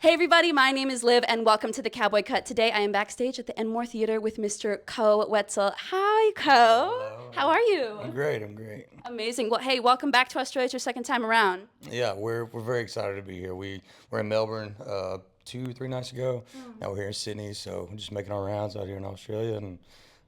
Hey everybody, my name is Liv and welcome to the Cowboy Cut. Today I am backstage at the Enmore Theater with Mr. Koe Wetzel. Hi Koe, Hello. how are you? I'm great. I'm great. Amazing. Well, hey, welcome back to Australia. It's your second time around. Yeah, we're very excited to be here. We're in Melbourne 2 3 nights ago. Now we're here in Sydney, so we're just making our rounds out here in Australia and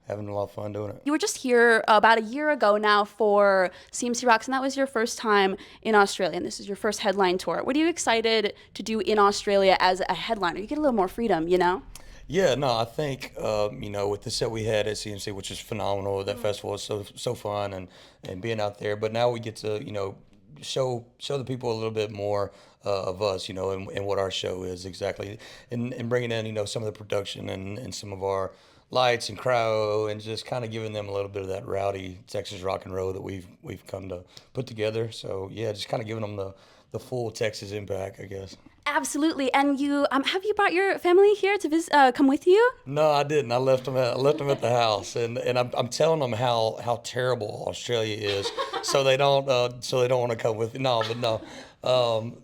having a lot of fun doing it. You were just here about a year ago now for CMC Rocks, and that was your first time in Australia, and this is your first headline tour. What are you excited to do in Australia as a headliner? You get a little more freedom, you know? Yeah, no, I think with the set we had at CMC, which was phenomenal. That festival was so fun and being out there. But now we get to show the people a little bit more of us, and what our show is exactly, and bringing in some of the production and some of our lights and crowd and just kind of giving them a little bit of that rowdy Texas rock and roll that we've come to put together. So yeah, just kind of giving them the full Texas impact, I guess. Absolutely. And you have you brought your family here to visit, come with you? No, I didn't. I left them at the house, and I'm telling them how terrible Australia is, so they don't want to come with. No, but no,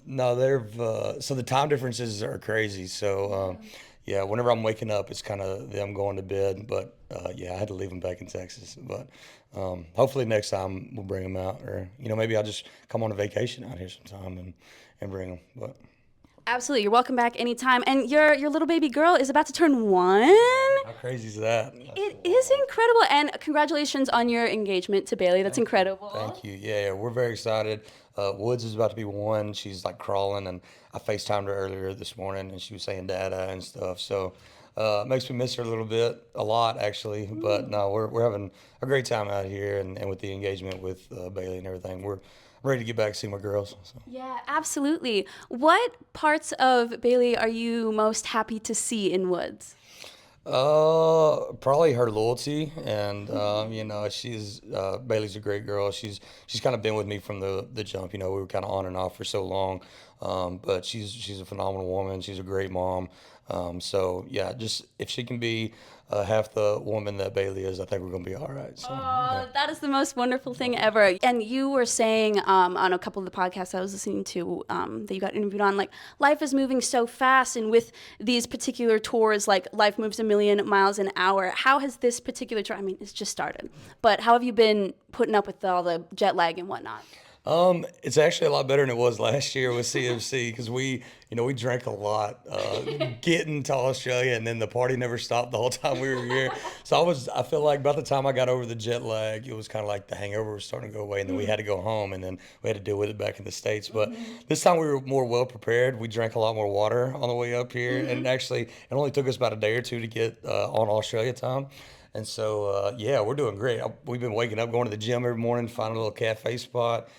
no, so the time differences are crazy. So yeah, whenever I'm waking up, it's kind of them going to bed. But yeah, I had to leave them back in Texas. But hopefully next time we'll bring them out, or maybe I'll just come on a vacation out here sometime and bring them. But. Absolutely. You're welcome back anytime. And your little baby girl is about to turn 1. How crazy is that? It is incredible. And congratulations on your engagement to Bailey. That's incredible. Thank you. Yeah, we're very excited. Woods is about to be 1. She's like crawling, and I FaceTimed her earlier this morning, and she was saying "dada" and stuff. So it makes me miss her a lot actually. But no, we're having a great time out here, and with the engagement with Bailey and everything, we're ready to get back to see my girls. So. Yeah, absolutely. What parts of Bailey are you most happy to see in Woods? Probably her loyalty, and she's Bailey's a great girl. She's kind of been with me from the jump. We were kind of on and off for so long, but she's a phenomenal woman. She's a great mom. So yeah, just if she can be half the woman that Bailey is, I think we're gonna be all right. So yeah. That is the most wonderful thing ever. And you were saying on a couple of the podcasts I was listening to that you got interviewed on, like life is moving so fast, and with these particular tours, like life moves a million miles an hour. How has this particular tour? I mean, it's just started, but how have you been putting up with all the jet lag and whatnot? It's actually a lot better than it was last year with CMC because we drank a lot getting to Australia, and then the party never stopped the whole time we were here. So I feel like by the time I got over the jet lag, it was kind of like the hangover was starting to go away, and then we had to go home, and then we had to deal with it back in the States. But this time we were more well prepared. We drank a lot more water on the way up here, and actually it only took us about a day or two to get on Australia time. And so, yeah, we're doing great. We've been waking up, going to the gym every morning, finding a little cafe spot,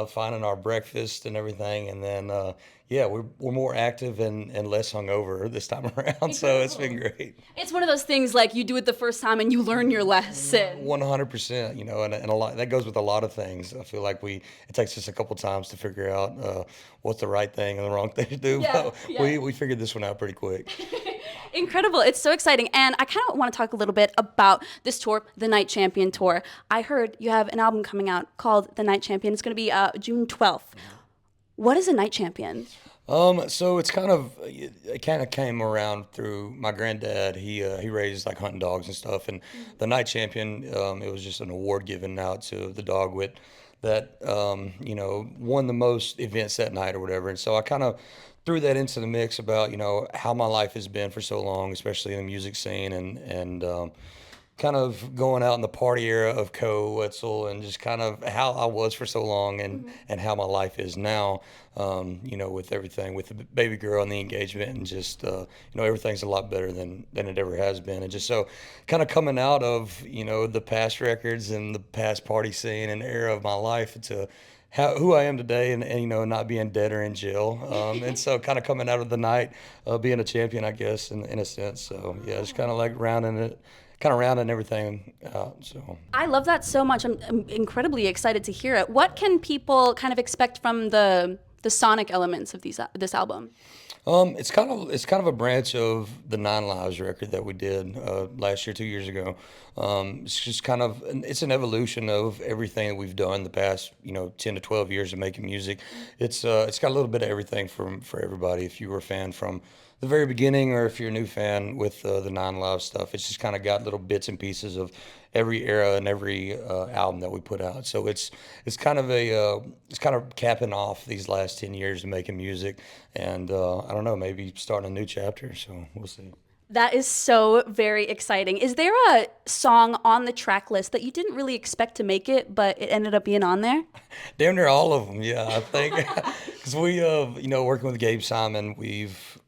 finding our breakfast and everything. And then, yeah, we're more active and less hungover this time around. So it's been great. It's one of those things like you do it the first time and you learn your lesson. 100%, and a lot that goes with a lot of things. I feel like it takes us a couple times to figure out what's the right thing and the wrong thing to do. Yeah, But yeah. we figured this one out pretty quick. Incredible. It's so exciting. And I kind of want to talk a little bit about this tour, the Night Champion Tour. I heard you have an album coming out called The Night Champion. It's going to be June 12th. What is a Night Champion? So it kind of came around through my granddad. He raised like hunting dogs and stuff, and the Night Champion, it was just an award given out to the dog that won the most events that night or whatever. And so I kind of threw that into the mix about how my life has been for so long, especially in the music scene, and kind of going out in the party era of Koe Wetzel, and just kind of how I was for so long, and how my life is now, with everything, with the baby girl and the engagement, and just everything's a lot better than it ever has been. And just so kind of coming out of the past records and the past party scene and era of my life to who I am today, and not being dead or in jail, and so kind of coming out of the night, being a champion, I guess, in a sense. So yeah, it's kind of like rounding everything out. So I love that so much. I'm incredibly excited to hear it. What can people kind of expect from the sonic elements of this album? It's kind of a branch of the Nine Lives record that we did last year, 2 years ago. It's just kind of it's an evolution of everything that we've done the past 10 to 12 years of making music. It's got a little bit of everything for everybody. If you were a fan from the very beginning, or if you're a new fan with the Nine Lives stuff, it's just kind of got little bits and pieces of every era and every album that we put out. So it's kind of capping off these last 10 years of making music, and I don't know, maybe starting a new chapter. So we'll see. That is so very exciting. Is there a song on the track list that you didn't really expect to make it, but it ended up being on there? Damn near all of them, yeah. I think because working with Gabe Simon, we've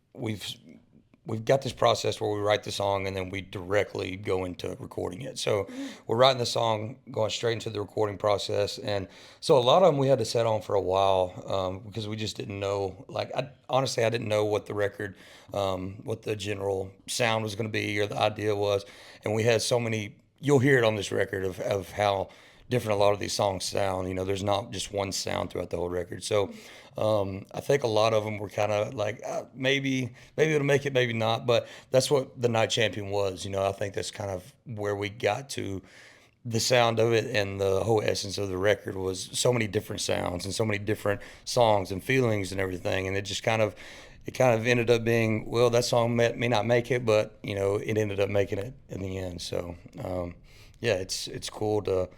got this process where we write the song and then we directly go into recording it. So we're writing the song, going straight into the recording process, and so a lot of them we had to set on for a while because we just didn't know. Like, honestly, I didn't know what the record, what the general sound was going to be or the idea was, and we had so many. You'll hear it on this record of how different a lot of these songs sound. There's not just one sound throughout the whole record. So I think a lot of them were kind of like maybe it'll make it, maybe not. But that's what the Night Champion was. I think that's kind of where we got to. The sound of it and the whole essence of the record was so many different sounds and so many different songs and feelings and everything. And it kind of ended up being, well, that song may not make it, but it ended up making it in the end. So yeah, it's cool to.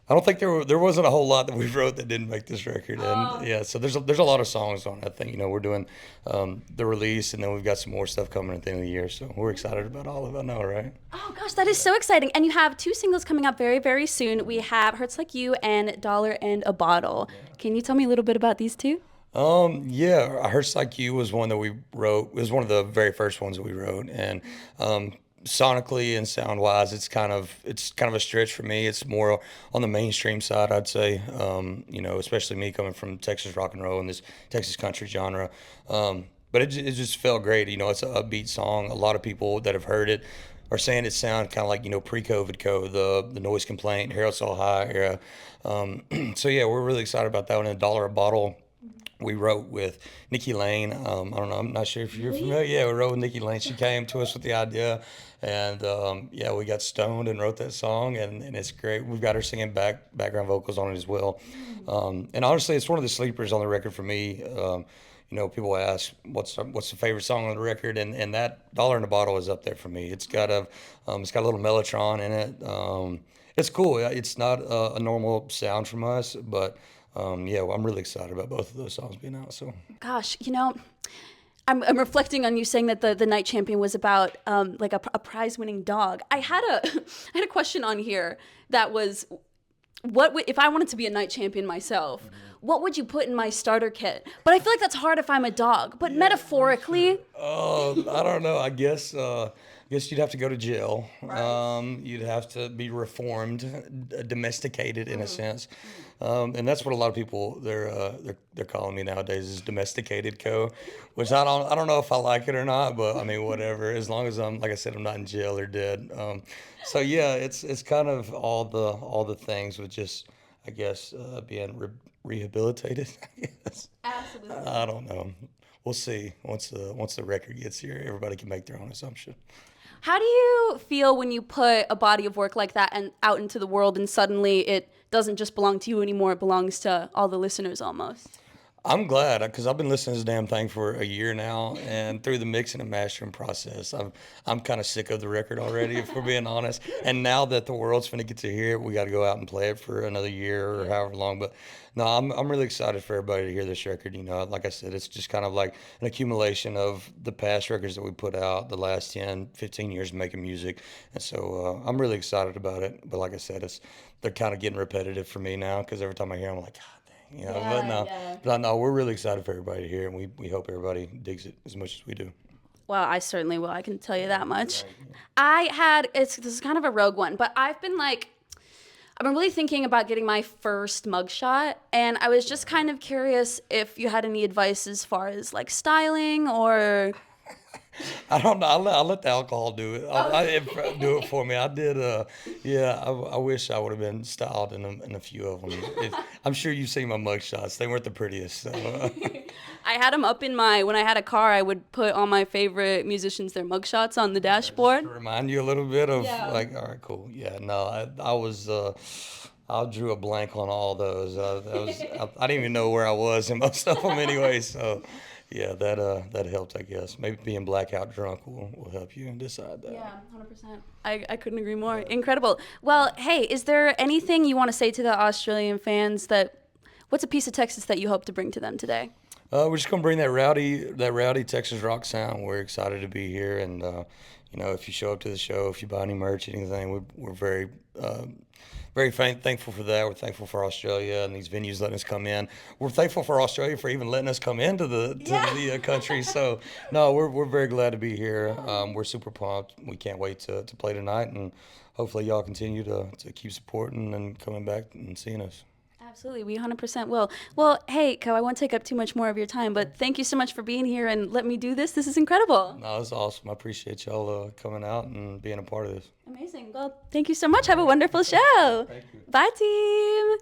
I don't think there wasn't a whole lot that we wrote that didn't make this record, and yeah, so there's a lot of songs on it. I think we're doing the release, and then we've got some more stuff coming at the end of the year, so we're excited about all of it. I know, right? Oh gosh, that is so exciting! And you have 2 singles coming up very, very soon. We have "Hurts Like You" and "Dollar and a Bottle." Can you tell me a little bit about these two? Yeah, "Hurts Like You" was one that we wrote. It was one of the very first ones that we wrote, and sonically and sound wise, it's kind of a stretch for me. It's more on the mainstream side, I'd say. Especially me coming from Texas rock and roll and this Texas country genre. But it just felt great. It's an upbeat song. A lot of people that have heard it are saying it sounds kind of like pre-COVID the Noise Complaint, Harold So High era. So yeah, we're really excited about that one. And "Dollar a Bottle" we wrote with Nikki Lane. I don't know. I'm not sure if you're familiar. Yeah, we wrote with Nikki Lane. She came to us with the idea, and yeah, we got stoned and wrote that song, and it's great. We've got her singing background vocals on it as well. And honestly, it's one of the sleepers on the record for me. People ask what's the favorite song on the record, and that "Dollar in a Bottle" is up there for me. It's got a little mellotron in it. It's cool. It's not a normal sound from us, but yeah, well, I'm really excited about both of those songs being out. So, gosh, I'm reflecting on you saying that the Night Champion was about like a prize-winning dog. I had a question on here that was, if I wanted to be a Night Champion myself, what would you put in my starter kit? But I feel like that's hard if I'm a dog. But metaphorically, I don't know. I guess you'd have to go to jail. Right. You'd have to be reformed, domesticated in a sense. And that's what a lot of people they're calling me nowadays, is domesticated Koe, which I don't know if I like it or not, but I mean, whatever. As long as like I said, I'm not in jail or dead. So yeah, it's kind of all the things with just, I guess, being rehabilitated. I guess. absolutely. I don't know. We'll see. Once the record gets here, everybody can make their own assumption. How do you feel when you put a body of work like that and out into the world, and suddenly it doesn't just belong to you anymore, it belongs to all the listeners almost? I'm glad, because I've been listening to this damn thing for a year now, and through the mixing and mastering process, I'm kind of sick of the record already, if we're being honest. And now that the world's finna get to hear it, we got to go out and play it for another year or however long. But no, I'm really excited for everybody to hear this record. Like I said, it's just kind of like an accumulation of the past records that we put out the last 10, 15 years of making music, and so I'm really excited about it. But like I said, they're kind of getting repetitive for me now, because every time I hear them, I'm like, God. But no, we're really excited for everybody to hear it, and we hope everybody digs it as much as we do. Well, I certainly will. I can tell you that much. This is kind of a rogue one, but I've been really thinking about getting my first mugshot, and I was just kind of curious if you had any advice as far as like styling or. I don't know. I'll let the alcohol do it. Do it for me. I did. Yeah. I wish I would have been styled in a few of them. I'm sure you've seen my mug shots. They weren't the prettiest. So. I had them up in when I had a car, I would put all my favorite musicians, their mugshots on the dashboard. To remind you a little bit of Yeah. like, all right, cool. Yeah. No, I was. I drew a blank on all those. I didn't even know where I was in most of them anyway. So. Yeah, that helped, I guess. Maybe being blackout drunk will help you decide that. Yeah, 100%. I couldn't agree more. Yeah. Incredible. Well, hey, is there anything you want to say to the Australian fans what's a piece of Texas that you hope to bring to them today? We're just gonna bring that rowdy Texas rock sound. We're excited to be here, and if you show up to the show, if you buy any merch, anything, we're very thankful for that. We're thankful for Australia and these venues letting us come in. We're thankful for Australia for even letting us come into the country. So no, we're very glad to be here. We're super pumped. We can't wait to play tonight, and hopefully y'all continue to keep supporting and coming back and seeing us. Absolutely, we 100% will. Well, hey, Ko, I won't take up too much more of your time, but thank you so much for being here and let me do this. This is incredible. No, it's awesome. I appreciate y'all coming out and being a part of this. Amazing. Well, thank you so much. Have a wonderful show. Thank you. Bye, team.